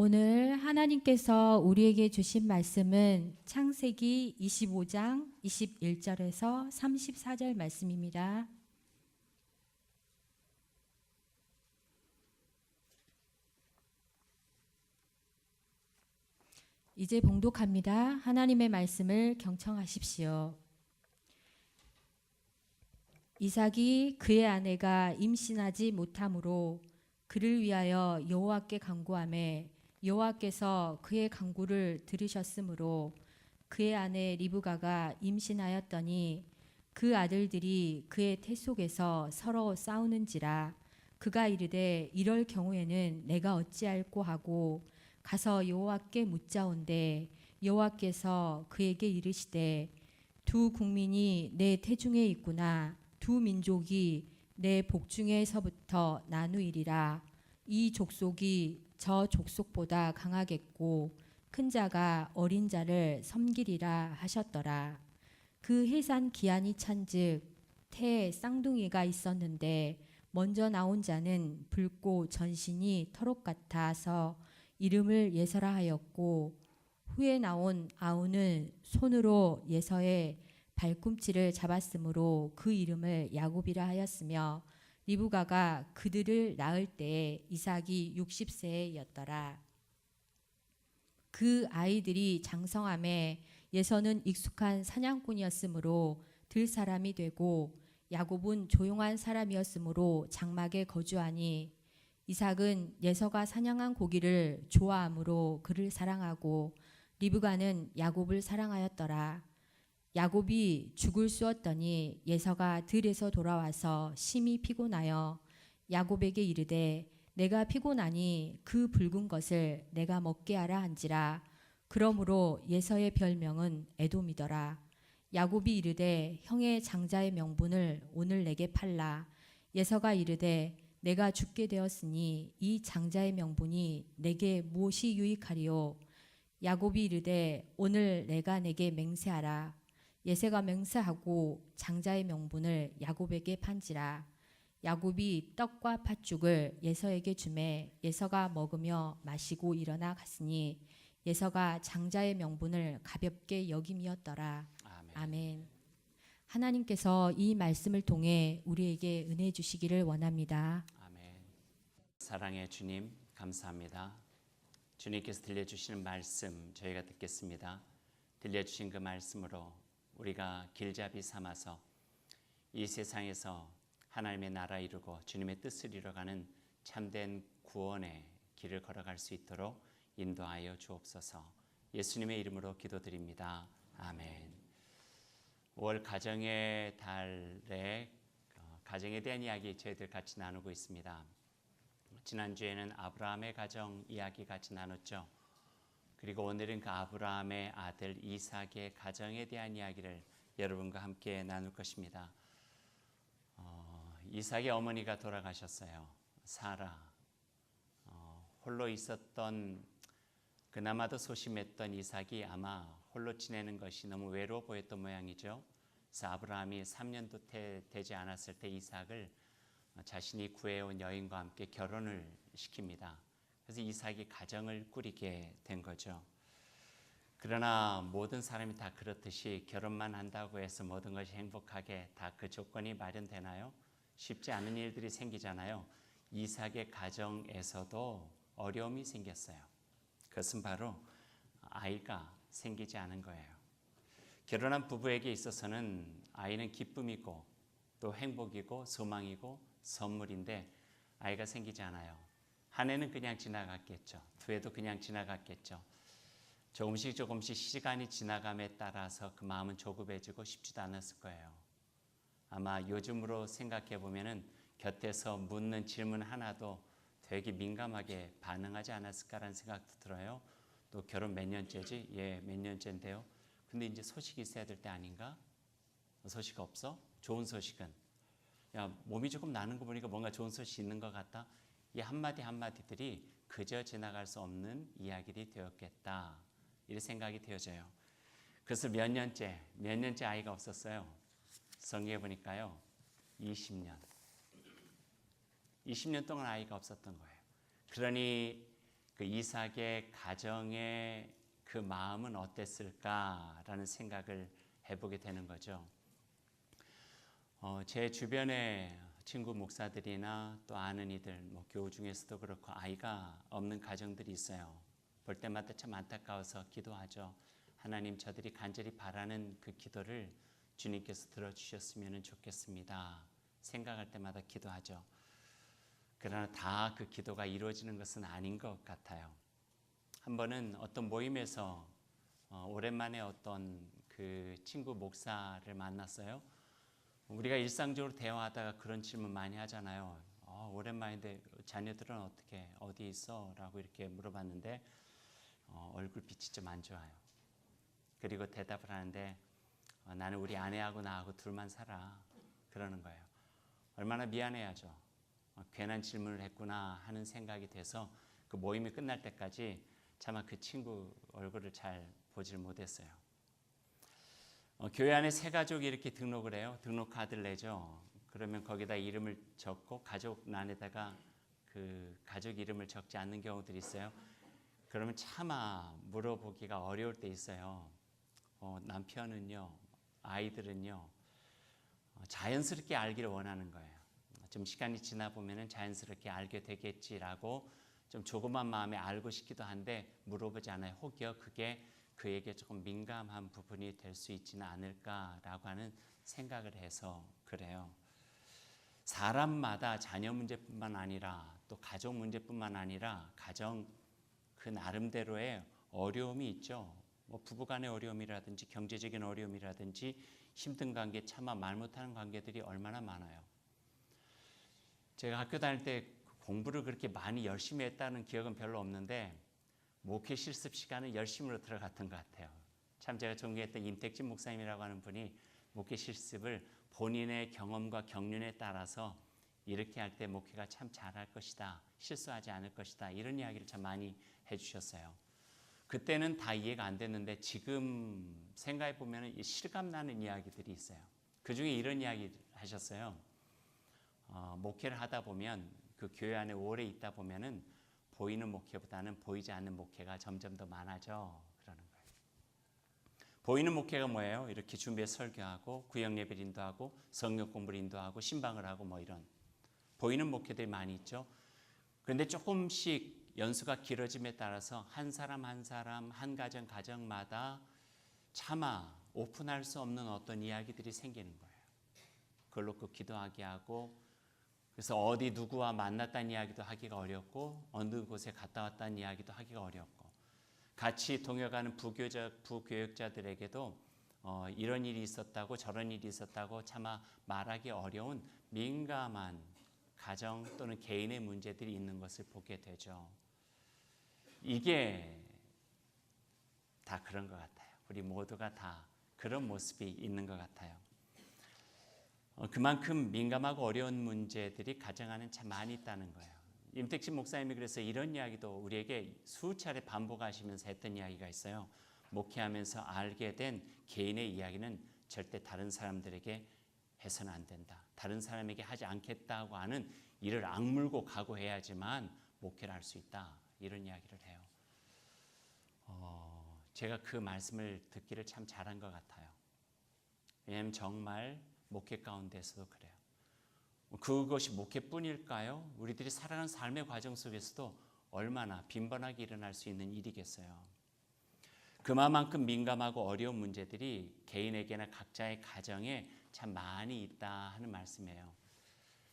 오늘 하나님께서 우리에게 주신 말씀은 창세기 25장 21절에서 34절 말씀입니다. 이제 봉독합니다. 하나님의 말씀을 경청하십시오. 이삭이 그의 아내가 임신하지 못하므로 그를 위하여 여호와께 간구하매 여호와께서 그의 간구를 들으셨으므로 그의 아내 리브가가 임신하였더니 그 아들들이 그의 태 속에서 서로 싸우는지라 그가 이르되 이럴 경우에는 내가 어찌할꼬 하고 가서 여호와께 묻자온대 여호와께서 그에게 이르시되 두 국민이 내 태중에 있구나 두 민족이 내 복중에서부터 나누이리라 이 족속이 저 족속보다 강하겠고 큰 자가 어린 자를 섬기리라 하셨더라. 그 해산 기한이 찬즉 태에 쌍둥이가 있었는데 먼저 나온 자는 붉고 전신이 털옷 같아서 이름을 예서라 하였고 후에 나온 아우는 손으로 예서의 발꿈치를 잡았으므로 그 이름을 야곱이라 하였으며 리브가가 그들을 낳을 때에 이삭이 60세였더라. 그 아이들이 장성함에 예서는 익숙한 사냥꾼이었으므로 들 사람이 되고 야곱은 조용한 사람이었으므로 장막에 거주하니 이삭은 예서가 사냥한 고기를 좋아하므로 그를 사랑하고 리브가는 야곱을 사랑하였더라. 야곱이 죽을 쑤었더니 예서가 들에서 돌아와서 심히 피곤하여 야곱에게 이르되 내가 피곤하니 그 붉은 것을 내가 먹게 하라 한지라. 그러므로 예서의 별명은 에돔이더라. 야곱이 이르되 형의 장자의 명분을 오늘 내게 팔라. 예서가 이르되 내가 죽게 되었으니 이 장자의 명분이 내게 무엇이 유익하리요. 야곱이 이르되 오늘 내가 내게 맹세하라. 예세가 맹세하고 장자의 명분을 야곱에게 판지라. 야곱이 떡과 팥죽을 예서에게 주매 예서가 먹으며 마시고 일어나 갔으니 예서가 장자의 명분을 가볍게 여김이었더라. 아멘. 하나님께서 이 말씀을 통해 우리에게 은혜 주시기를 원합니다. 아멘. 사랑의 주님 감사합니다. 주님께서 들려주시는 말씀 저희가 듣겠습니다. 들려주신 그 말씀으로 우리가 길잡이 삼아서 이 세상에서 하나님의 나라 이루고 주님의 뜻을 이뤄가는 참된 구원의 길을 걸어갈 수 있도록 인도하여 주옵소서. 예수님의 이름으로 기도드립니다. 아멘. 5월 가정의 달에 가정에 대한 이야기 저희들 같이 나누고 있습니다. 지난주에는 아브라함의 가정 이야기 같이 나눴죠. 그리고 오늘은 그 아브라함의 아들 이삭의 가정에 대한 이야기를 여러분과 함께 나눌 것입니다. 이삭의 어머니가 돌아가셨어요. 사라. 홀로 있었던 그나마도 소심했던 이삭이 아마 홀로 지내는 것이 너무 외로워 보였던 모양이죠. 그래서 아브라함이 3년도 되지 않았을 때 이삭을 자신이 구해온 여인과 함께 결혼을 시킵니다. 그래서 이삭이 가정을 꾸리게 된 거죠. 그러나 모든 사람이 다 그렇듯이 결혼만 한다고 해서 모든 것이 행복하게 다 그 조건이 마련되나요? 쉽지 않은 일들이 생기잖아요. 이삭의 가정에서도 어려움이 생겼어요. 그것은 바로 아이가 생기지 않은 거예요. 결혼한 부부에게 있어서는 아이는 기쁨이고 또 행복이고 소망이고 선물인데 아이가 생기지 않아요. 한 해는 그냥 지나갔겠죠. 두 해도 그냥 지나갔겠죠. 조금씩 시간이 지나감에 따라서 그 마음은 조급해지고 싶지도 않았을 거예요. 아마 요즘으로 생각해 보면은 곁에서 묻는 질문 하나도 되게 민감하게 반응하지 않았을까라는 생각도 들어요. 또 결혼 몇 년째지? 예, 몇 년째인데요. 근데 이제 소식이 있어야 될 때 아닌가? 소식 없어? 좋은 소식은? 야, 몸이 조금 나는 거 보니까 뭔가 좋은 소식이 있는 것 같다. 이 한마디들이 그저 지나갈 수 없는 이야기들이 되었겠다. 이런 생각이 되어져요. 그래서 몇 년째 아이가 없었어요. 성경에 보니까요. 20년 동안 아이가 없었던 거예요. 그러니 그 이삭의 가정의 그 마음은 어땠을까라는 생각을 해보게 되는 거죠. 제 주변에 친구 목사들이나 또 아는 이들, 교우 중에서도 그렇고 아이가 없는 가정들이 있어요. 볼 때마다 참 안타까워서 기도하죠. 하나님, 저들이 간절히 바라는 그 기도를 주님께서 들어주셨으면 좋겠습니다. 생각할 때마다 기도하죠. 그러나 다 그 기도가 이루어지는 것은 아닌 것 같아요. 한 번은 어떤 모임에서 오랜만에 어떤 그 친구 목사를 만났어요. 우리가 일상적으로 대화하다가 그런 질문 많이 하잖아요. 오랜만인데 자녀들은 어떻게 어디 있어? 라고 이렇게 물어봤는데 얼굴빛이 좀 안 좋아요. 그리고 대답을 하는데 나는 우리 아내하고 나하고 둘만 살아. 그러는 거예요. 얼마나 미안해야죠. 괜한 질문을 했구나 하는 생각이 돼서 그 모임이 끝날 때까지 차마 그 친구 얼굴을 잘 보질 못했어요. 교회 안에 새 가족이 이렇게 등록을 해요. 등록 카드를 내죠. 그러면 거기다 이름을 적고 가족란에다가 그 가족 이름을 적지 않는 경우들이 있어요. 그러면 차마 물어보기가 어려울 때 있어요. 남편은요, 아이들은요, 자연스럽게 알기를 원하는 거예요. 좀 시간이 지나 보면은 자연스럽게 알게 되겠지라고 좀 조그만 마음에 알고 싶기도 한데 물어보지 않아요. 혹여 그게 그에게 조금 민감한 부분이 될 수 있지는 않을까라고 하는 생각을 해서 그래요. 사람마다 자녀 문제뿐만 아니라 또 가족 문제뿐만 아니라 가정 그 나름대로의 어려움이 있죠. 부부간의 어려움이라든지 경제적인 어려움이라든지 힘든 관계, 차마 말 못하는 관계들이 얼마나 많아요. 제가 학교 다닐 때 공부를 그렇게 많이 열심히 했다는 기억은 별로 없는데 목회 실습 시간은 열심으로 들어갔던 것 같아요. 참 제가 존경했던 임택진 목사님이라고 하는 분이 목회 실습을 본인의 경험과 경륜에 따라서 이렇게 할 때 목회가 참 잘할 것이다. 실수하지 않을 것이다. 이런 이야기를 참 많이 해주셨어요. 그때는 다 이해가 안 됐는데 지금 생각해 보면 실감나는 이야기들이 있어요. 그 중에 이런 이야기 하셨어요. 목회를 하다 보면 그 교회 안에 오래 있다 보면은 보이는 목회보다는 보이지 않는 목회가 점점 더 많아져 그러는 거예요. 보이는 목회가 뭐예요? 이렇게 준비해서 설교하고 구역 예배를 인도하고 성경 공부를 인도하고 신방을 하고 이런 보이는 목회들이 많이 있죠. 그런데 조금씩 연수가 길어짐에 따라서 한 사람 한 사람 한 가정 가정마다 차마 오픈할 수 없는 어떤 이야기들이 생기는 거예요. 그걸 놓고 기도하게 하고 그래서 어디 누구와 만났다는 이야기도 하기가 어렵고 어느 곳에 갔다 왔다는 이야기도 하기가 어렵고 같이 동역하는 부교역자들에게도 이런 일이 있었다고 저런 일이 있었다고 차마 말하기 어려운 민감한 가정 또는 개인의 문제들이 있는 것을 보게 되죠. 이게 다 그런 것 같아요. 우리 모두가 다 그런 모습이 있는 것 같아요. 그만큼 민감하고 어려운 문제들이 가정 안에 참 많이 있다는 거예요. 임택진 목사님이 그래서 이런 이야기도 우리에게 수차례 반복하시면서 했던 이야기가 있어요. 목회하면서 알게 된 개인의 이야기는 절대 다른 사람들에게 해서는 안 된다. 다른 사람에게 하지 않겠다고 하는 이를 악물고 각오해야지만 목회를 할 수 있다. 이런 이야기를 해요. 제가 그 말씀을 듣기를 참 잘한 것 같아요. 왜냐하면 정말 목회 가운데서도 그래요. 그것이 목회뿐일까요? 우리들이 살아가는 삶의 과정 속에서도 얼마나 빈번하게 일어날 수 있는 일이겠어요. 그만큼 민감하고 어려운 문제들이 개인에게나 각자의 가정에 참 많이 있다 하는 말씀이에요.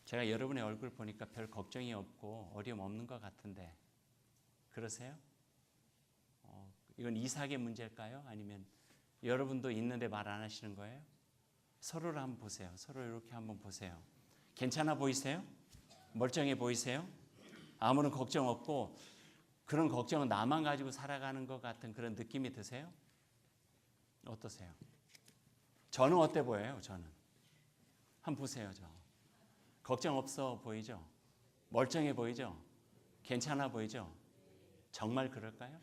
제가 여러분의 얼굴 보니까 별 걱정이 없고 어려움 없는 것 같은데 그러세요? 이건 이삭의 문제일까요? 아니면 여러분도 있는데 말 안 하시는 거예요? 서로를 한번 보세요. 서로 이렇게 한번 보세요. 괜찮아 보이세요? 멀쩡해 보이세요? 아무런 걱정 없고 그런 걱정은 나만 가지고 살아가는 것 같은 그런 느낌이 드세요? 어떠세요? 저는 어때 보여요? 저는 한번 보세요. 저 걱정 없어 보이죠? 멀쩡해 보이죠? 괜찮아 보이죠? 정말 그럴까요?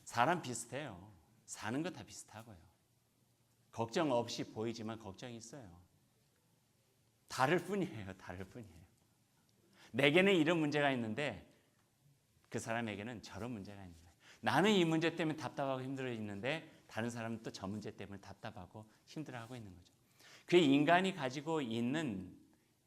사람 비슷해요. 사는 거 다 비슷하고요. 걱정 없이 보이지만 걱정이 있어요. 다를 뿐이에요. 다를 뿐이에요. 내게는 이런 문제가 있는데 그 사람에게는 저런 문제가 있는 거예요. 나는 이 문제 때문에 답답하고 힘들어 있는데 다른 사람은 또 저 문제 때문에 답답하고 힘들어하고 있는 거죠. 그 인간이 가지고 있는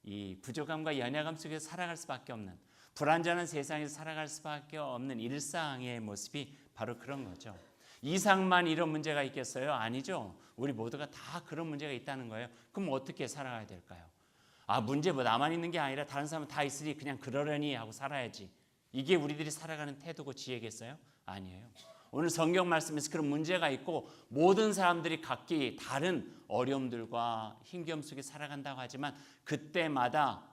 이 부족함과 연약함 속에서 살아갈 수밖에 없는, 불완전한 세상에서 살아갈 수밖에 없는 일상의 모습이 바로 그런 거죠. 이상만 이런 문제가 있겠어요? 아니죠. 우리 모두가 다 그런 문제가 있다는 거예요. 그럼 어떻게 살아가야 될까요? 문제 뭐 나만 있는 게 아니라 다른 사람은 다 있으니 그냥 그러려니 하고 살아야지. 이게 우리들이 살아가는 태도고 지혜겠어요? 아니에요. 오늘 성경 말씀에서 그런 문제가 있고 모든 사람들이 각기 다른 어려움들과 힘겨움 속에 살아간다고 하지만 그때마다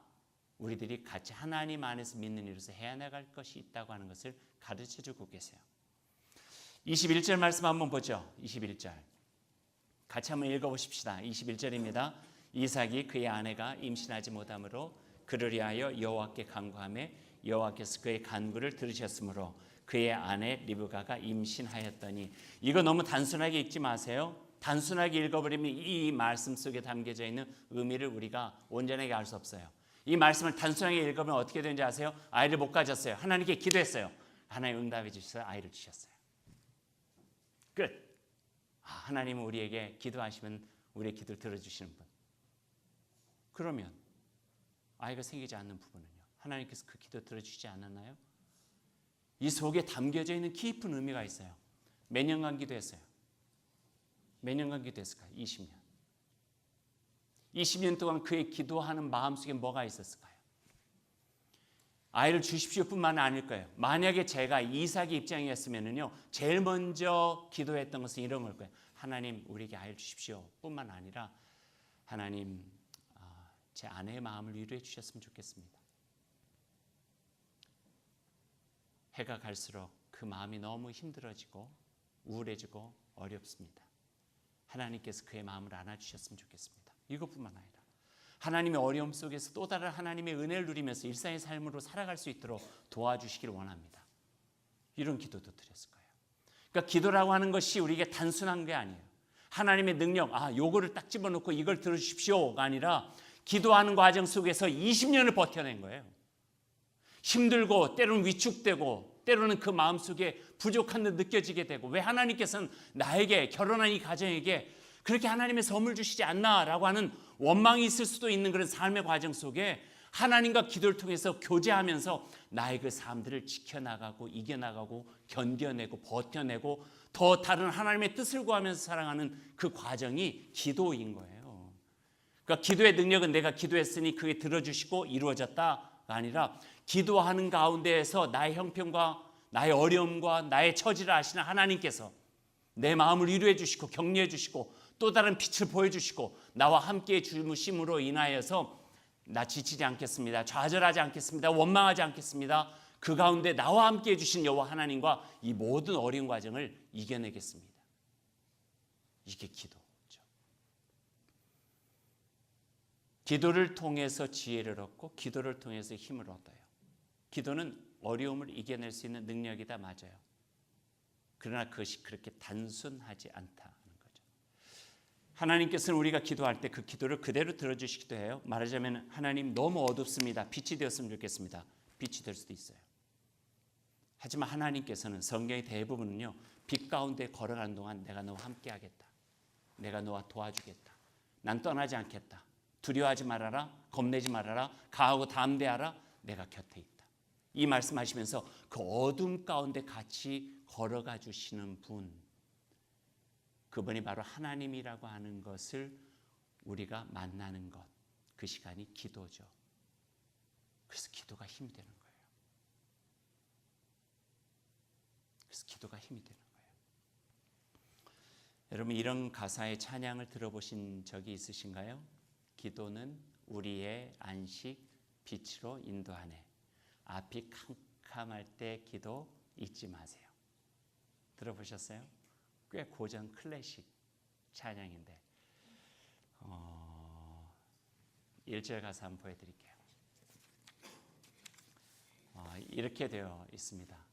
우리들이 같이 하나님 안에서 믿는 이로서 해나갈 것이 있다고 하는 것을 가르쳐주고 계세요. 21절 말씀 한번 보죠. 21절 같이 한번 읽어보십시다. 21절입니다. 이삭이 그의 아내가 임신하지 못하므로 그를 위하여 여호와께 간구하며 여호와께서 그의 간구를 들으셨으므로 그의 아내 리브가가 임신하였더니. 이거 너무 단순하게 읽지 마세요. 단순하게 읽어버리면 이 말씀 속에 담겨져 있는 의미를 우리가 온전하게 알 수 없어요. 이 말씀을 단순하게 읽으면 어떻게 되는지 아세요? 아이를 못 가졌어요. 하나님께 기도했어요. 하나님 응답해 주셔서 아이를 주셨어요. 끝. 하나님은 우리에게 기도하시면 우리의 기도를 들어주시는 분. 그러면 아이가 생기지 않는 부분은요, 하나님께서 그 기도 들어주시지 않았나요? 이 속에 담겨져 있는 깊은 의미가 있어요. 몇 년간 기도했어요? 몇 년간 기도했을까요? 20년. 20년 동안 그의 기도하는 마음속에 뭐가 있었을까요? 아이를 주십시오 뿐만 아닐 거예요. 만약에 제가 이삭의 입장이었으면요, 제일 먼저 기도했던 것은 이런 걸 거예요. 하나님, 우리에게 아이를 주십시오 뿐만 아니라 하나님, 제 아내의 마음을 위로해 주셨으면 좋겠습니다. 해가 갈수록 그 마음이 너무 힘들어지고 우울해지고 어렵습니다. 하나님께서 그의 마음을 안아주셨으면 좋겠습니다. 이것뿐만 아니라 하나님의 어려움 속에서 또 다른 하나님의 은혜를 누리면서 일상의 삶으로 살아갈 수 있도록 도와주시길 원합니다. 이런 기도도 드렸을 거예요. 그러니까 기도라고 하는 것이 우리에게 단순한 게 아니에요. 하나님의 능력, 요거를 딱 집어넣고 이걸 들어주십시오가 아니라 기도하는 과정 속에서 20년을 버텨낸 거예요. 힘들고 때로는 위축되고 때로는 그 마음속에 부족한 듯 느껴지게 되고, 왜 하나님께서는 나에게, 결혼한 이 가정에게 그렇게 하나님의 선물 주시지 않나라고 하는 원망이 있을 수도 있는 그런 삶의 과정 속에 하나님과 기도를 통해서 교제하면서 나의 그 삶들을 지켜나가고 이겨나가고 견뎌내고 버텨내고 더 다른 하나님의 뜻을 구하면서 살아가는 그 과정이 기도인 거예요. 그러니까 기도의 능력은 내가 기도했으니 그게 들어주시고 이루어졌다가 아니라 기도하는 가운데에서 나의 형편과 나의 어려움과 나의 처지를 아시는 하나님께서 내 마음을 위로해 주시고 격려해 주시고 또 다른 빛을 보여주시고 나와 함께 주무심으로 인하여서 나 지치지 않겠습니다. 좌절하지 않겠습니다. 원망하지 않겠습니다. 그 가운데 나와 함께 해주신 여호와 하나님과 이 모든 어려운 과정을 이겨내겠습니다. 이게 기도죠. 기도를 통해서 지혜를 얻고 기도를 통해서 힘을 얻어요. 기도는 어려움을 이겨낼 수 있는 능력이다, 맞아요. 그러나 그것이 그렇게 단순하지 않다는 거죠. 하나님께서는 우리가 기도할 때 그 기도를 그대로 들어주시기도 해요. 말하자면 하나님 너무 어둡습니다. 빛이 되었으면 좋겠습니다. 빛이 될 수도 있어요. 하지만 하나님께서는 성경의 대부분은요, 빛 가운데 걸어가는 동안 내가 너와 함께 하겠다. 내가 너와 도와주겠다. 난 떠나지 않겠다. 두려워하지 말아라. 겁내지 말아라. 강하고 담대하라. 내가 곁에 있다. 이 말씀하시면서 그 어둠 가운데 같이 걸어가 주시는 분, 그분이 바로 하나님이라고 하는 것을 우리가 만나는 것, 그 시간이 기도죠. 그래서 기도가 힘이 되는 거예요. 그래서 기도가 힘이 되는 거예요. 여러분, 이런 가사의 찬양을 들어보신 적이 있으신가요? 기도는 우리의 안식 빛으로 인도하네. 앞이 캄캄할 때 기도 잊지 마세요. 들어보셨어요? 꽤 고전 클래식 찬양인데 1절 가사 한번 보여드릴게요. 이렇게 되어 있습니다.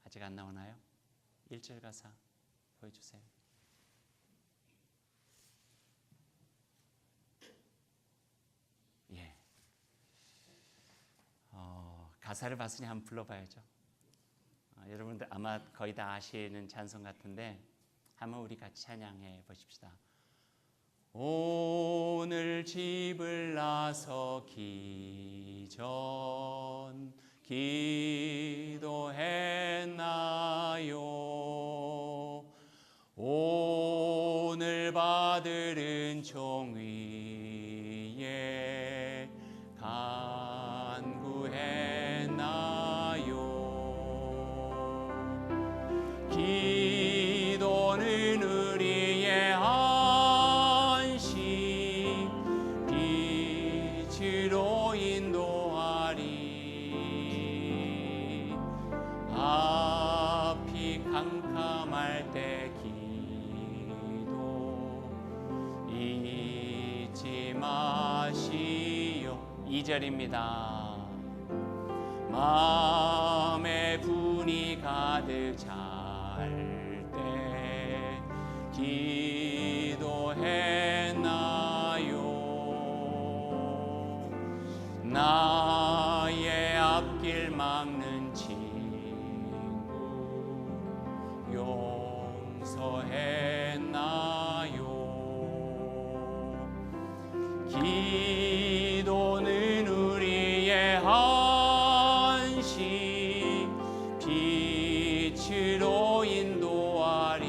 아직 안 나오나요? 1절 가사 보여주세요. 예. 가사를 봤으니 한번 불러봐야죠. 여러분들 아마 거의 다 아시는 찬송 같은데 한번 우리 같이 찬양해 보십시다. 오늘 집을 나서기 전 기도했나요? 오늘 받을 은총 위에 간구했나요? 기도는 우리의 안식 빛으로 인도하리. 앞이 캄캄할 때 잊지 마시오. 2절입니다. 마음에 분이 가득 찰 때 기도했나요? 나의 앞길 막는 친구 용서했나요? 기도는 우리의 안식 빛으로 인도하리.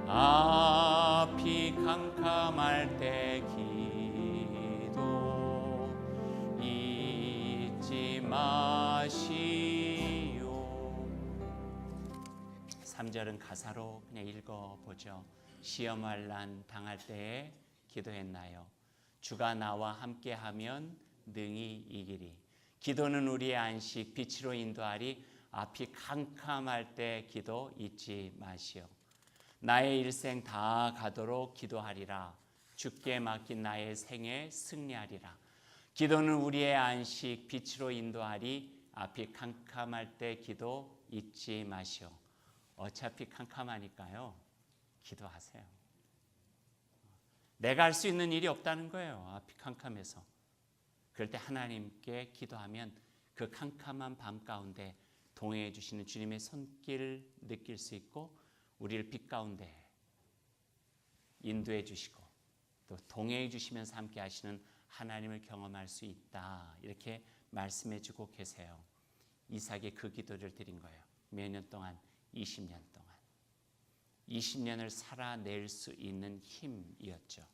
앞이 캄캄할 때 기도 잊지 마시오. 3절은 가사로 그냥 읽어보죠. 시험할 난 당할 때에 기도했나요? 주가 나와 함께하면 능히 이기리. 기도는 우리의 안식 빛으로 인도하리. 앞이 캄캄할 때 기도 잊지 마시오. 나의 일생 다 가도록 기도하리라. 주께 맡긴 나의 생에 승리하리라. 기도는 우리의 안식 빛으로 인도하리. 앞이 캄캄할 때 기도 잊지 마시오. 어차피 캄캄하니까요. 기도하세요. 내가 할 수 있는 일이 없다는 거예요. 앞이 캄캄해서. 그럴 때 하나님께 기도하면 그 캄캄한 밤 가운데 동행해 주시는 주님의 손길을 느낄 수 있고 우리를 빛 가운데 인도해 주시고 또 동행해 주시면서 함께 하시는 하나님을 경험할 수 있다. 이렇게 말씀해 주고 계세요. 이삭이 그 기도를 드린 거예요. 몇 년 동안? 20년 동안. 20년을 살아낼 수 있는 힘이었죠.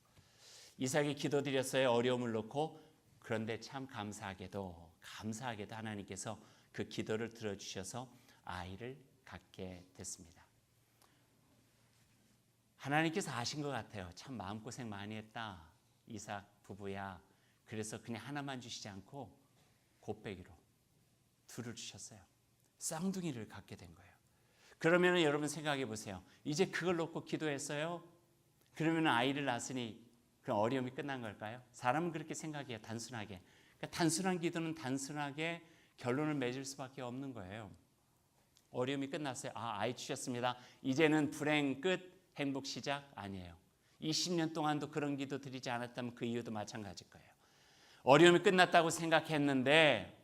이삭이 기도드렸어요. 어려움을 놓고. 그런데 참 감사하게도 하나님께서 그 기도를 들어주셔서 아이를 갖게 됐습니다. 하나님께서 아신 것 같아요. 참 마음고생 많이 했다. 이삭 부부야. 그래서 그냥 하나만 주시지 않고 곱빼기로 둘을 주셨어요. 쌍둥이를 갖게 된 거예요. 그러면 여러분 생각해 보세요. 이제 그걸 놓고 기도했어요? 그러면 아이를 낳았으니 그 어려움이 끝난 걸까요? 사람은 그렇게 생각해요. 단순하게. 그러니까 단순한 기도는 단순하게 결론을 맺을 수밖에 없는 거예요. 어려움이 끝났어요. 아이 주셨습니다. 이제는 불행 끝, 행복 시작? 아니에요. 20년 동안도 그런 기도 드리지 않았다면 그 이유도 마찬가지일 거예요. 어려움이 끝났다고 생각했는데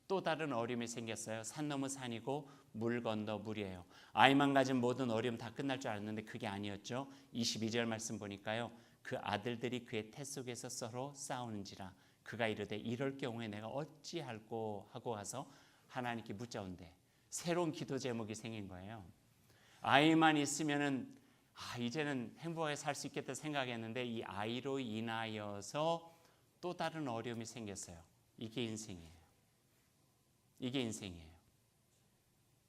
또 다른 어려움이 생겼어요. 산 넘어 산이고 물 건너 물이에요. 아이만 가진 모든 어려움 다 끝날 줄 알았는데 그게 아니었죠. 22절 말씀 보니까요. 그 아들들이 그의 태 속에서 서로 싸우는지라 그가 이르되 이럴 경우에 내가 어찌할꼬 하고 가서 하나님께 묻자온대. 새로운 기도 제목이 생긴 거예요. 아이만 있으면은 이제는 행복하게 살 수 있겠다 생각했는데 이 아이로 인하여서 또 다른 어려움이 생겼어요. 이게 인생이에요. 이게 인생이에요.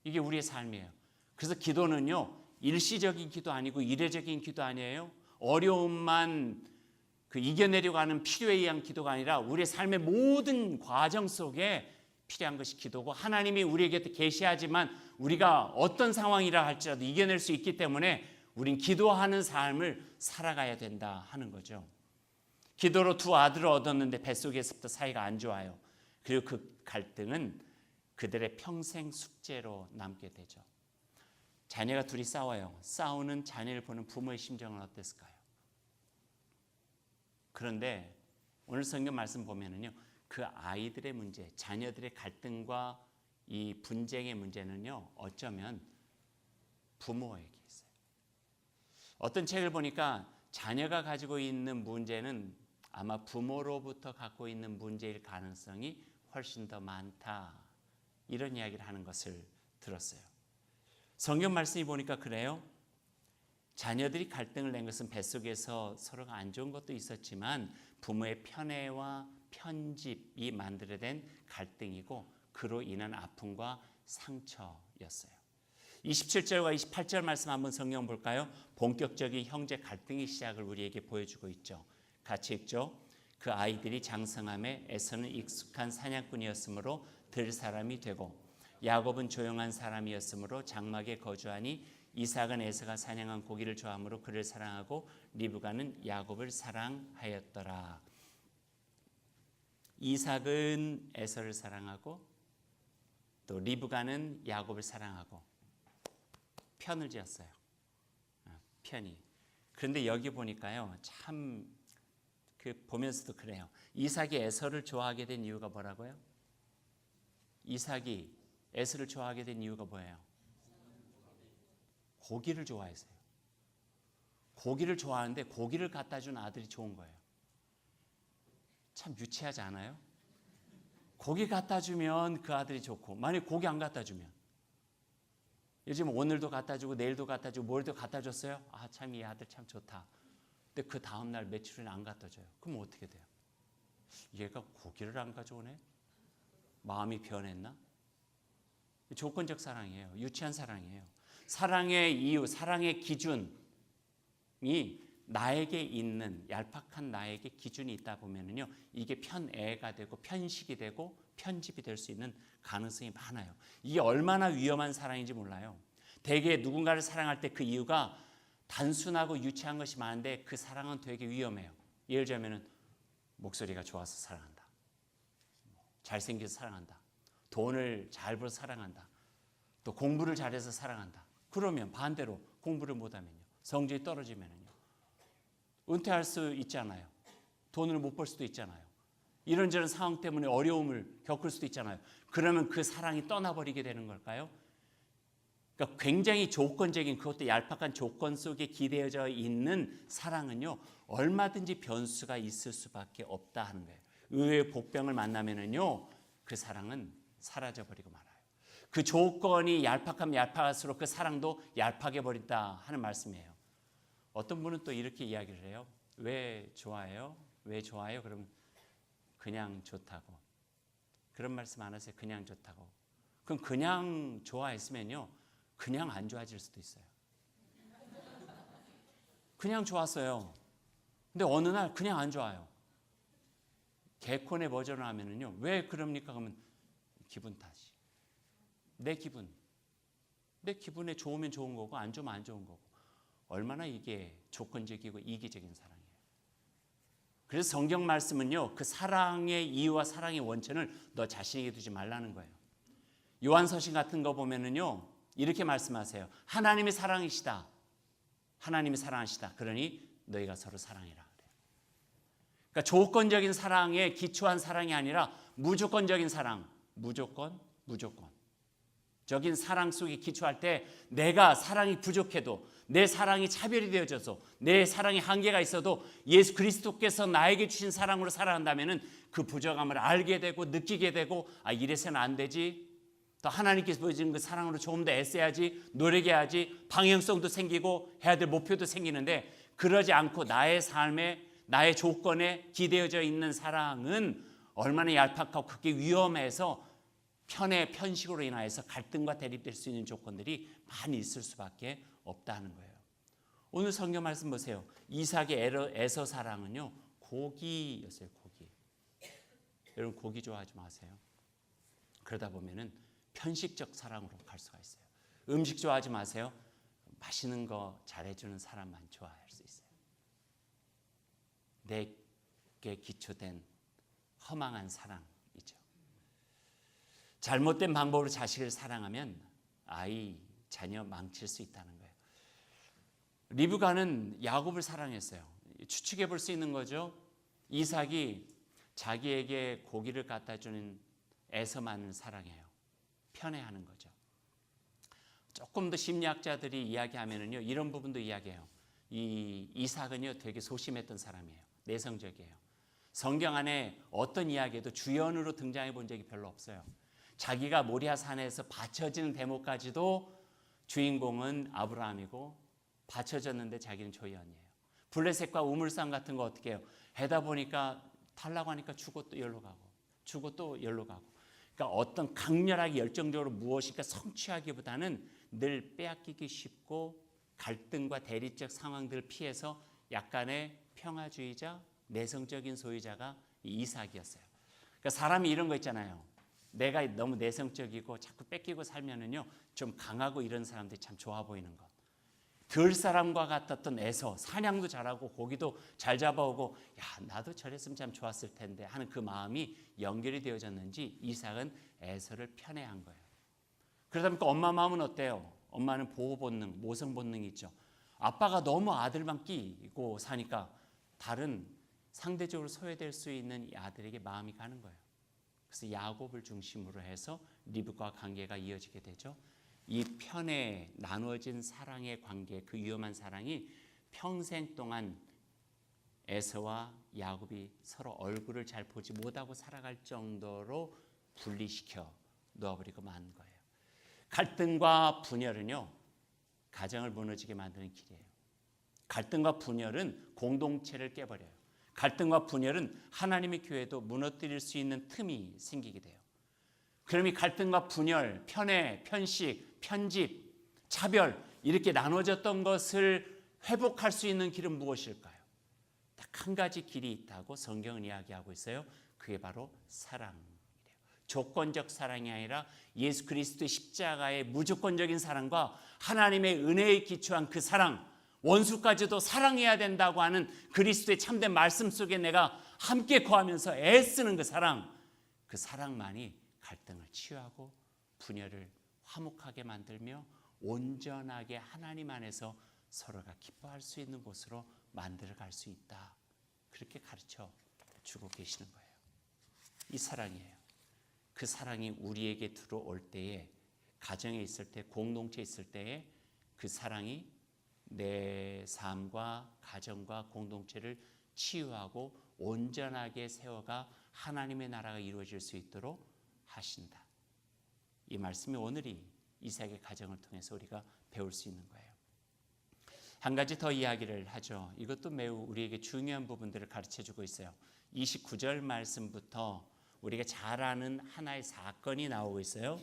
이게 우리의 삶이에요. 그래서 기도는요, 일시적인 기도 아니고 이례적인 기도 아니에요. 어려움만 이겨내려고 하는 필요에 의한 기도가 아니라 우리의 삶의 모든 과정 속에 필요한 것이 기도고 하나님이 우리에게 계시하지만 우리가 어떤 상황이라 할지라도 이겨낼 수 있기 때문에 우린 기도하는 삶을 살아가야 된다 하는 거죠. 기도로 두 아들을 얻었는데 뱃속에서부터 사이가 안 좋아요. 그리고 그 갈등은 그들의 평생 숙제로 남게 되죠. 자녀가 둘이 싸워요. 싸우는 자녀를 보는 부모의 심정은 어땠을까요? 그런데 오늘 성경 말씀 보면은요, 그 아이들의 문제, 자녀들의 갈등과 이 분쟁의 문제는요, 어쩌면 부모에게 있어요. 어떤 책을 보니까 자녀가 가지고 있는 문제는 아마 부모로부터 갖고 있는 문제일 가능성이 훨씬 더 많다, 이런 이야기를 하는 것을 들었어요. 성경 말씀이 보니까 그래요. 자녀들이 갈등을 낸 것은 뱃속에서 서로가 안 좋은 것도 있었지만 부모의 편애와 편집이 만들어낸 갈등이고 그로 인한 아픔과 상처였어요. 27절과 28절 말씀 한번 성경 볼까요? 본격적인 형제 갈등의 시작을 우리에게 보여주고 있죠. 같이 읽죠. 그 아이들이 장성함에 에서는 익숙한 사냥꾼이었으므로 들 사람이 되고 야곱은 조용한 사람이었으므로 장막에 거주하니 이삭은 에서가 사냥한 고기를 좋아하므로 그를 사랑하고 리브가는 야곱을 사랑하였더라. 이삭은 에서를 사랑하고 또 리브가는 야곱을 사랑하고 편을 지었어요. 편이. 그런데 여기 보니까요, 참 보면서도 그래요. 이삭이 에서를 좋아하게 된 이유가 뭐라고요? 이삭이 에서를 좋아하게 된 이유가 뭐예요? 고기를 좋아해서요. 고기를 좋아하는데 고기를 갖다 준 아들이 좋은 거예요. 참 유치하지 않아요? 고기 갖다 주면 그 아들이 좋고, 만약에 고기 안 갖다 주면, 요즘 오늘도 갖다 주고 내일도 갖다 주고 모레도 갖다 줬어요. 아, 참 이 아들 참 좋다. 근데 그 다음날 며칠 후에 안 갖다 줘요. 그럼 어떻게 돼요? 얘가 고기를 안 가져오네? 마음이 변했나? 조건적 사랑이에요. 유치한 사랑이에요. 사랑의 이유, 사랑의 기준이 나에게 있는, 얄팍한 나에게 기준이 있다 보면은요, 이게 편애가 되고 편식이 되고 편집이 될 수 있는 가능성이 많아요. 이게 얼마나 위험한 사랑인지 몰라요. 대개 누군가를 사랑할 때 그 이유가 단순하고 유치한 것이 많은데 그 사랑은 되게 위험해요. 예를 들자면은 목소리가 좋아서 사랑한다, 잘생겨서 사랑한다, 돈을 잘 벌어서 사랑한다, 또 공부를 잘해서 사랑한다. 그러면 반대로 공부를 못하면요, 성적이 떨어지면요, 은퇴할 수 있잖아요. 돈을 못 벌 수도 있잖아요. 이런저런 상황 때문에 어려움을 겪을 수도 있잖아요. 그러면 그 사랑이 떠나버리게 되는 걸까요? 그러니까 굉장히 조건적인, 그것도 얄팍한 조건 속에 기대어져 있는 사랑은요, 얼마든지 변수가 있을 수밖에 없다 하는 거예요. 의외의 복병을 만나면은요, 그 사랑은 사라져버리고 말아요. 그 조건이 얄팍하면 얄팍할수록 그 사랑도 얄팍해 버린다 하는 말씀이에요. 어떤 분은 또 이렇게 이야기를 해요. 왜 좋아해요? 왜 좋아해요? 그러면 그냥 좋다고. 그런 말씀 안 하세요? 그냥 좋다고. 그럼 그냥 좋아했으면요, 그냥 안 좋아질 수도 있어요. 그냥 좋았어요. 근데 어느 날 그냥 안 좋아요. 개콘의 버전을 하면은요, 왜 그럽니까? 그러면 기분 탓이. 내 기분에 좋으면 좋은 거고 안 좋으면 안 좋은 거고. 얼마나 이게 조건적이고 이기적인 사랑이에요. 그래서 성경 말씀은요, 그 사랑의 이유와 사랑의 원천을 너 자신에게 두지 말라는 거예요. 요한서신 같은 거 보면은요, 이렇게 말씀하세요. 하나님이 사랑이시다. 하나님이 사랑하시다. 그러니 너희가 서로 사랑해라. 그러니까 조건적인 사랑에 기초한 사랑이 아니라 무조건적인 사랑, 무조건적인 사랑 속에 기초할 때 내가 사랑이 부족해도, 내 사랑이 차별이 되어져서, 내 사랑에 한계가 있어도 예수 그리스도께서 나에게 주신 사랑으로 살아간다면 그 부족함을 알게 되고 느끼게 되고, 아, 이래서는 안 되지, 또 하나님께서 보여주는 그 사랑으로 조금 더 애써야지, 노력해야지, 방향성도 생기고 해야 될 목표도 생기는데, 그러지 않고 나의 삶에, 나의 조건에 기대어져 있는 사랑은 얼마나 얄팍하고 그게 위험해서 편의 편식으로 인하여서 갈등과 대립될 수 있는 조건들이 많이 있을 수밖에 없다는 거예요. 오늘 성경 말씀 보세요. 이삭의 에서 사랑은요, 고기였어요. 고기. 여러분, 고기 좋아하지 마세요. 그러다 보면은 편식적 사랑으로 갈 수가 있어요. 음식 좋아하지 마세요. 맛있는 거 잘해주는 사람만 좋아할 수 있어요. 내게 기초된 허망한 사랑이죠. 잘못된 방법으로 자식을 사랑하면 아이, 자녀 망칠 수 있다는 거예요. 리브가는 야곱을 사랑했어요. 추측해 볼 수 있는 거죠. 이삭이 자기에게 고기를 갖다 주는 에서만을 사랑해요. 편애하는 거죠. 조금 더 심리학자들이 이야기하면은요, 이런 부분도 이야기해요. 이 이삭은요, 되게 소심했던 사람이에요. 내성적이에요. 성경 안에 어떤 이야기에도 주연으로 등장해 본 적이 별로 없어요. 자기가 모리아 산에서 바쳐지는 대목까지도 주인공은 아브라함이고 바쳐졌는데 자기는 조연이에요. 블레셋과 우물산 같은 거 어떻게 해요? 해다 보니까 달라고 하니까 주고 또 열로 가고, 주고 또 열로 가고. 그러니까 어떤 강렬하게 열정적으로 무엇인가 성취하기보다는 늘 빼앗기기 쉽고 갈등과 대리적 상황들을 피해서 약간의 평화주의자, 내성적인 소유자가 이삭이었어요. 그러니까 사람이 이런 거 있잖아요. 내가 너무 내성적이고 자꾸 뺏기고 살면은요, 좀 강하고 이런 사람들이 참 좋아 보이는 것. 들 사람과 같았던 에서, 사냥도 잘하고 고기도 잘 잡아오고, 야, 나도 저랬으면 참 좋았을 텐데 하는 그 마음이 연결이 되어졌는지 이삭은 에서를 편애한 거예요. 그러다 보니까 엄마 마음은 어때요? 엄마는 보호 본능, 모성 본능이 있죠. 아빠가 너무 아들만 끼고 사니까 다른 상대적으로 소외될 수 있는 이 아들에게 마음이 가는 거예요. 그래서 야곱을 중심으로 해서 리브과 관계가 이어지게 되죠. 이 편에 나누어진 사랑의 관계, 그 위험한 사랑이 평생 동안 에서와 야곱이 서로 얼굴을 잘 보지 못하고 살아갈 정도로 분리시켜 놓아버리고 만 거예요. 갈등과 분열은요, 가정을 무너지게 만드는 길이에요. 갈등과 분열은 공동체를 깨버려요. 갈등과 분열은 하나님의 교회도 무너뜨릴 수 있는 틈이 생기게 돼요. 그럼 이 갈등과 분열, 편애, 편식, 편집, 차별 이렇게 나눠졌던 것을 회복할 수 있는 길은 무엇일까요? 딱 한 가지 길이 있다고 성경은 이야기하고 있어요. 그게 바로 사랑이래요. 조건적 사랑이 아니라 예수 그리스도의 십자가의 무조건적인 사랑과 하나님의 은혜에 기초한 그 사랑, 원수까지도 사랑해야 된다고 하는 그리스도의 참된 말씀 속에 내가 함께 거하면서 애쓰는 그 사랑만이 갈등을 치유하고 분열을 화목하게 만들며 온전하게 하나님 안에서 서로가 기뻐할 수 있는 곳으로 만들어갈 수 있다. 그렇게 가르쳐 주고 계시는 거예요. 이 사랑이에요. 그 사랑이 우리에게 들어올 때에, 가정에 있을 때, 공동체에 있을 때에 그 사랑이 내 삶과 가정과 공동체를 치유하고 온전하게 세워가 하나님의 나라가 이루어질 수 있도록 하신다. 이 말씀이 오늘이 이삭의 가정을 통해서 우리가 배울 수 있는 거예요. 한 가지 더 이야기를 하죠. 이것도 매우 우리에게 중요한 부분들을 가르쳐주고 있어요. 29절 말씀부터 우리가 잘 아는 하나의 사건이 나오고 있어요.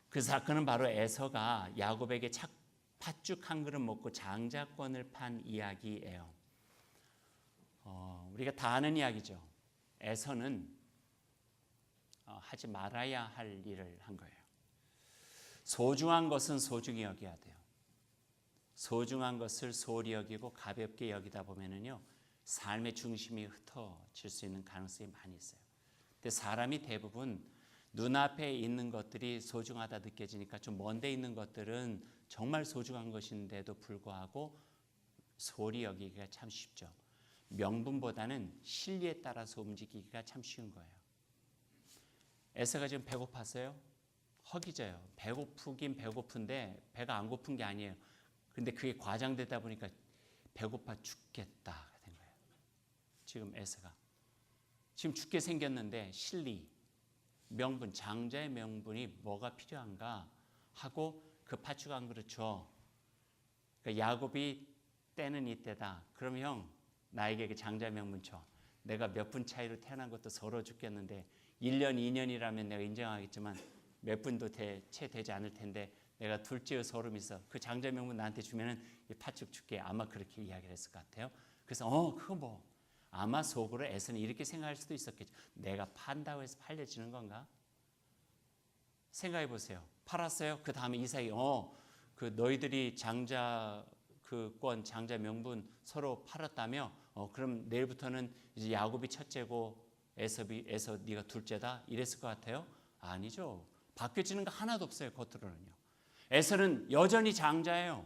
그 사건은 바로 에서가 야곱에게 팥죽 한 그릇 먹고 장자권을 판 이야기예요. 우리가 다 아는 이야기죠. 에서는 하지 말아야 할 일을 한 거예요. 소중한 것은 소중히 여겨야 돼요. 소중한 것을 소홀히 여기고 가볍게 여기다 보면은요, 삶의 중심이 흩어질 수 있는 가능성이 많이 있어요. 근데 사람이 대부분 눈앞에 있는 것들이 소중하다 느껴지니까 좀 먼데 있는 것들은 정말 소중한 것인데도 불구하고 소홀히 여기기가 참 쉽죠. 명분보다는 실리에 따라서 움직이기가 참 쉬운 거예요. 에서가 지금 배고팠어요? 허기져요. 배고프긴 배고픈데 배가 안 고픈 게 아니에요. 근데 그게 과장되다 보니까 배고파 죽겠다 된 거예요. 지금 에서가 지금 죽게 생겼는데 실리, 명분, 장자의 명분이 뭐가 필요한가 하고 그 팥죽 한 그릇 줘. 그러니까 야곱이 때는 이때다. 그럼 형 나에게 그 장자 명분 줘. 내가 몇 분 차이로 태어난 것도 서러워 죽겠는데 1년, 2년이라면 내가 인정하겠지만 몇 분도 채 되지 않을 텐데 내가 둘째의 소름이 있어. 그 장자 명분 나한테 주면은 이 팥죽 줄게. 아마 그렇게 이야기를 했을 것 같아요. 그래서 그거 뭐 아마 속으로 에서는 이렇게 생각할 수도 있었겠죠. 내가 판다고 해서 팔려지는 건가? 생각해 보세요. 팔았어요. 그 다음에 이삭이 그 너희들이 장자 권 장자 명분 서로 팔았다며? 그럼 내일부터는 이제 야곱이 첫째고 에서 네가 둘째다. 이랬을 것 같아요. 아니죠. 바뀌어지는 거 하나도 없어요. 겉으로는요. 에서는 여전히 장자예요.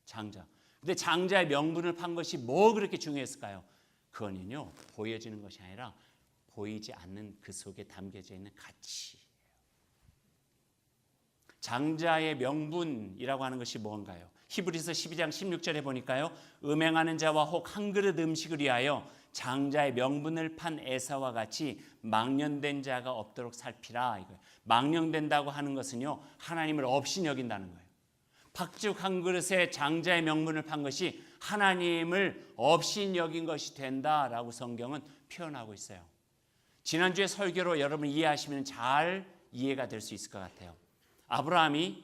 장자. 근데 장자의 명분을 판 것이 뭐 그렇게 중요했을까요? 그거는요, 보여지는 것이 아니라 보이지 않는 그 속에 담겨져 있는 가치. 장자의 명분이라고 하는 것이 뭔가요? 히브리서 12장 16절에 보니까요. 음행하는 자와 혹 한 그릇 음식을 위하여 장자의 명분을 판 에사와 같이 망령된 자가 없도록 살피라. 이거예요. 망령된다고 하는 것은요. 하나님을 없이 여긴다는 거예요. 팥죽 한 그릇에 장자의 명분을 판 것이 하나님을 없이 여긴 것이 된다라고 성경은 표현하고 있어요. 지난주에 설교로 여러분 이해하시면 잘 이해가 될 수 있을 것 같아요. 아브라함이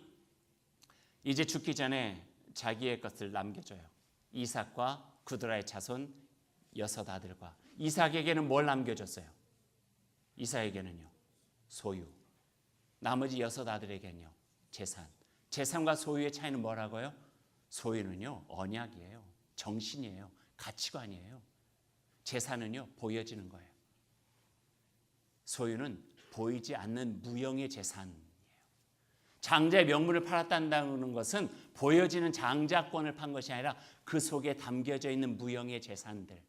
이제 죽기 전에 자기의 것을 남겨줘요. 이삭과 구드라의 자손 6 아들과. 이삭에게는 뭘 남겨줬어요? 이삭에게는요. 소유. 나머지 6 아들에게는요. 재산. 재산과 소유의 차이는 뭐라고요? 소유는요. 언약이에요. 정신이에요. 가치관이에요. 재산은요. 보여지는 거예요. 소유는 보이지 않는 무형의 재산. 장자의 명분을 팔았다는 것은 보여지는 장자권을 판 것이 아니라 그 속에 담겨져 있는 무형의 재산들,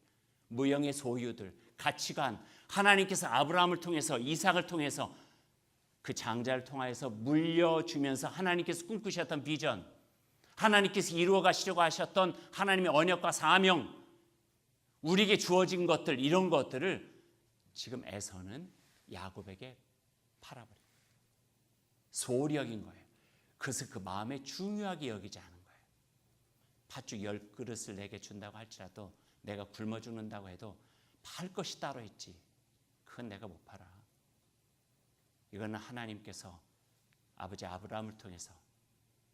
무형의 소유들, 가치관, 하나님께서 아브라함을 통해서 이삭을 통해서 그 장자를 통하여서 물려주면서 하나님께서 꿈꾸셨던 비전, 하나님께서 이루어 가시려고 하셨던 하나님의 언약과 사명, 우리에게 주어진 것들, 이런 것들을 지금 에서는 야곱에게 팔아버립니다. 소홀히 여긴 거예요. 그래서 그 마음에 중요하게 여기지 않은 거예요. 팥죽 10그릇을 내게 준다고 할지라도 내가 굶어 죽는다고 해도 팔 것이 따로 있지. 그건 내가 못 팔아. 이거는 하나님께서 아버지 아브라함을 통해서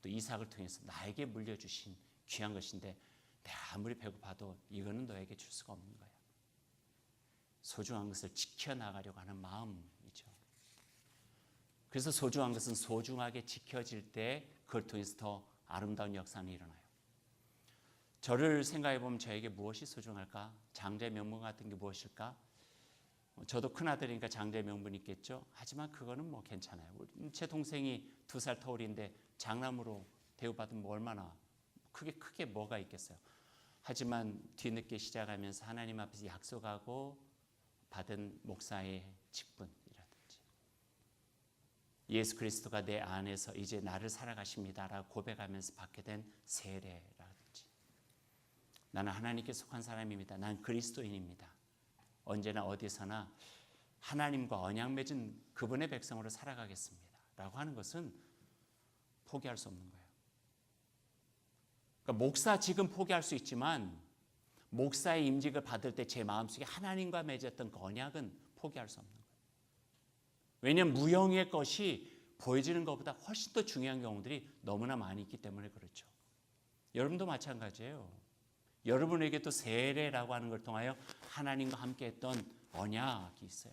또 이삭을 통해서 나에게 물려주신 귀한 것인데 내가 아무리 배고파도 이거는 너에게 줄 수가 없는 거야. 소중한 것을 지켜나가려고 하는 마음이죠. 그래서 소중한 것은 소중하게 지켜질 때 그걸 통해서 더 아름다운 역사는 일어나요. 저를 생각해 보면 저에게 무엇이 소중할까? 장자의 명분 같은 게 무엇일까? 저도 큰아들이니까 장자의 명분이 있겠죠. 하지만 그거는 뭐 괜찮아요. 제 동생이 2살 터울인데 장남으로 대우받으면 얼마나 크게 뭐가 있겠어요. 하지만 뒤늦게 시작하면서 하나님 앞에서 약속하고 받은 목사의 직분이라든지 예수 그리스도가 내 안에서 이제 나를 살아가십니다라고 고백하면서 받게 된 세례라든지 나는 하나님께 속한 사람입니다. 난 그리스도인입니다. 언제나 어디서나 하나님과 언약 맺은 그분의 백성으로 살아가겠습니다 라고 하는 것은 포기할 수 없는 거예요. 그러니까 목사 지금 포기할 수 있지만 목사의 임직을 받을 때 제 마음속에 하나님과 맺었던 그 언약은 포기할 수 없는 거예요. 왜냐하면 무형의 것이 보여지는 것보다 훨씬 더 중요한 경우들이 너무나 많이 있기 때문에 그렇죠. 여러분도 마찬가지예요. 여러분에게도 세례라고 하는 걸 통하여 하나님과 함께했던 언약이 있어요.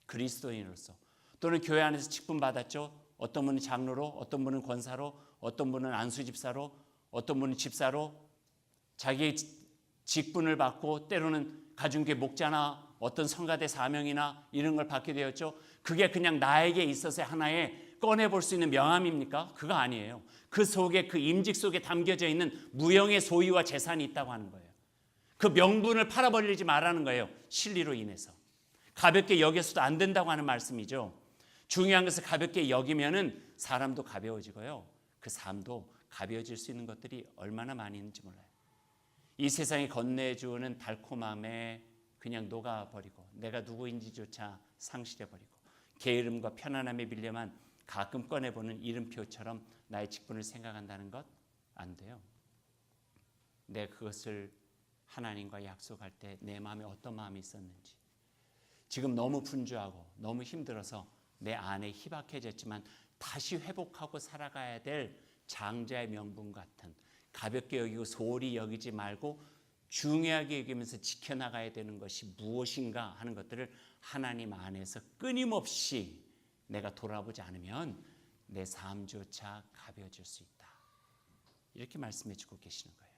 그리스도인으로서. 또는 교회 안에서 직분 받았죠. 어떤 분은 장로로, 어떤 분은 권사로, 어떤 분은 안수집사로, 어떤 분은 집사로 자기의 직분을 받고 때로는 가중교회 목자나 어떤 성가대 사명이나 이런 걸 받게 되었죠. 그게 그냥 나에게 있어서 하나의 꺼내볼 수 있는 명함입니까? 그거 아니에요. 그 속에 그 임직 속에 담겨져 있는 무형의 소유와 재산이 있다고 하는 거예요. 그 명분을 팔아버리지 말라는 거예요. 실리로 인해서. 가볍게 여겨서도 안 된다고 하는 말씀이죠. 중요한 것을 가볍게 여기면은 사람도 가벼워지고요. 그 삶도 가벼워질 수 있는 것들이 얼마나 많이 있는지 몰라요. 이 세상에 건네주는 달콤함에 그냥 녹아버리고 내가 누구인지조차 상실해버리고 게으름과 편안함에 밀려만 가끔 꺼내보는 이름표처럼 나의 직분을 생각한다는 것 안 돼요. 내가 그것을 하나님과 약속할 때 내 마음에 어떤 마음이 있었는지 지금 너무 분주하고 너무 힘들어서 내 안에 희박해졌지만 다시 회복하고 살아가야 될 장자의 명분 같은 가볍게 여기고 소홀히 여기지 말고 중요하게 여기면서 지켜나가야 되는 것이 무엇인가 하는 것들을 하나님 안에서 끊임없이 내가 돌아보지 않으면 내 삶조차 가벼워질 수 있다. 이렇게 말씀해 주고 계시는 거예요.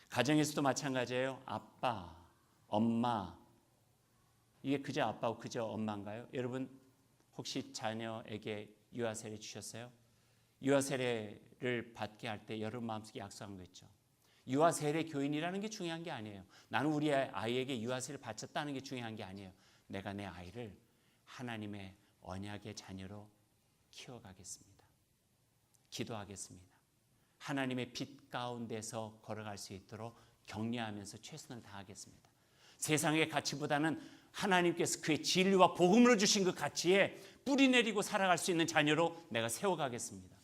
가정에서도 마찬가지예요. 아빠, 엄마 이게 그저 아빠고 그저 엄마인가요? 여러분 혹시 자녀에게 유아 세례 주셨어요? 유아 세례를 받게 할 때 여러분 마음속에 약속한 거 있죠. 유아 세례 교인이라는 게 중요한 게 아니에요. 나는 우리 아이에게 유아 세례를 바쳤다는 게 중요한 게 아니에요. 내가 내 아이를 하나님의 언약의 자녀로 키워가겠습니다. 기도하겠습니다. 하나님의 빛 가운데서 걸어갈 수 있도록 격려하면서 최선을 다하겠습니다. 세상의 가치보다는 하나님께서 그의 진리와 복음으로 주신 그 가치에 뿌리 내리고 살아갈 수 있는 자녀로 내가 세워가겠습니다.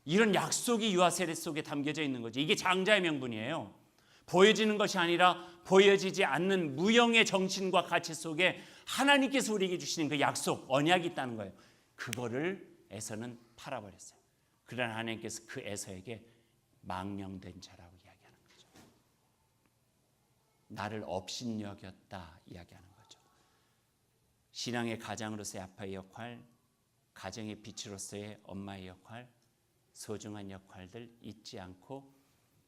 이런 약속이 유아 세례 속에 담겨져 있는 거죠. 이게 장자의 명분이에요. 보여지는 것이 아니라 보여지지 않는 무형의 정신과 가치 속에 하나님께서 우리에게 주시는 그 약속, 언약이 있다는 거예요. 그거를 에서는 팔아버렸어요. 그러나 하나님께서 그 에서에게 망령된 자라고 이야기하는 거죠. 나를 업신여겼다 이야기하는 거죠. 신앙의 가장으로서의 아빠의 역할, 가정의 빛으로서의 엄마의 역할, 소중한 역할들 잊지 않고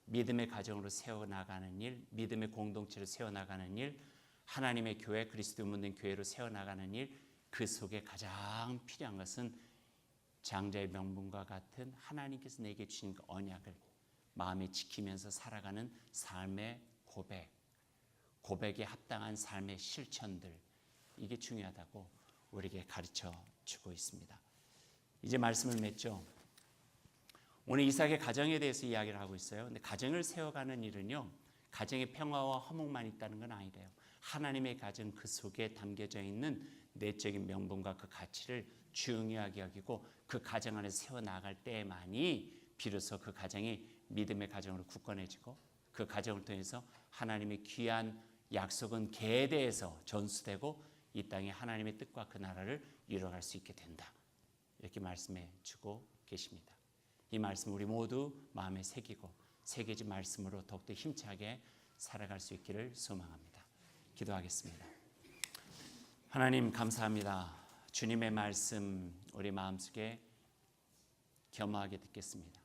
믿음의 가정으로 세워나가는 일, 믿음의 공동체를 세워나가는 일, 하나님의 교회, 그리스도 묻는 교회로 세워나가는 일, 그 속에 가장 필요한 것은 장자의 명분과 같은 하나님께서 내게 주신 그 언약을 마음에 지키면서 살아가는 삶의 고백에 합당한 삶의 실천들, 이게 중요하다고 우리에게 가르쳐 주고 있습니다. 이제 말씀을 맺죠. 오늘 이삭의 가정에 대해서 이야기를 하고 있어요. 근데 가정을 세워가는 일은요, 가정의 평화와 화목만 있다는 건 아니래요. 하나님의 가정 그 속에 담겨져 있는 내적인 명분과 그 가치를 중요하게 여기고 그 가정 안에 세워나갈 때만이 비로소 그 가정이 믿음의 가정으로 굳건해지고 그 가정을 통해서 하나님의 귀한 약속은 계대에서 전수되고 이 땅에 하나님의 뜻과 그 나라를 이뤄갈 수 있게 된다. 이렇게 말씀해 주고 계십니다. 이 말씀 우리 모두 마음에 새기고 새겨진 말씀으로 더욱더 힘차게 살아갈 수 있기를 소망합니다. 기도하겠습니다. 하나님 감사합니다. 주님의 말씀 우리 마음속에 겸허하게 듣겠습니다.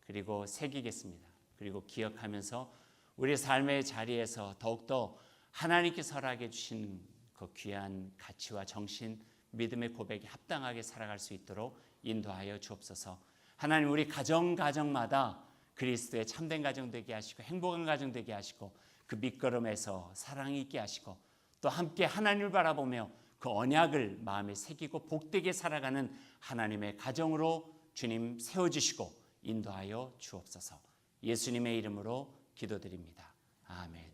그리고 새기겠습니다. 그리고 기억하면서 우리 삶의 자리에서 더욱더 하나님께서 허락해 주신 그 귀한 가치와 정신, 믿음의 고백에 합당하게 살아갈 수 있도록 인도하여 주옵소서. 하나님 우리 가정마다 그리스도의 참된 가정 되게 하시고 행복한 가정 되게 하시고 그 밑거름에서 사랑이 있게 하시고 또 함께 하나님을 바라보며 그 언약을 마음에 새기고 복되게 살아가는 하나님의 가정으로 주님 세워주시고 인도하여 주옵소서. 예수님의 이름으로 기도드립니다. 아멘.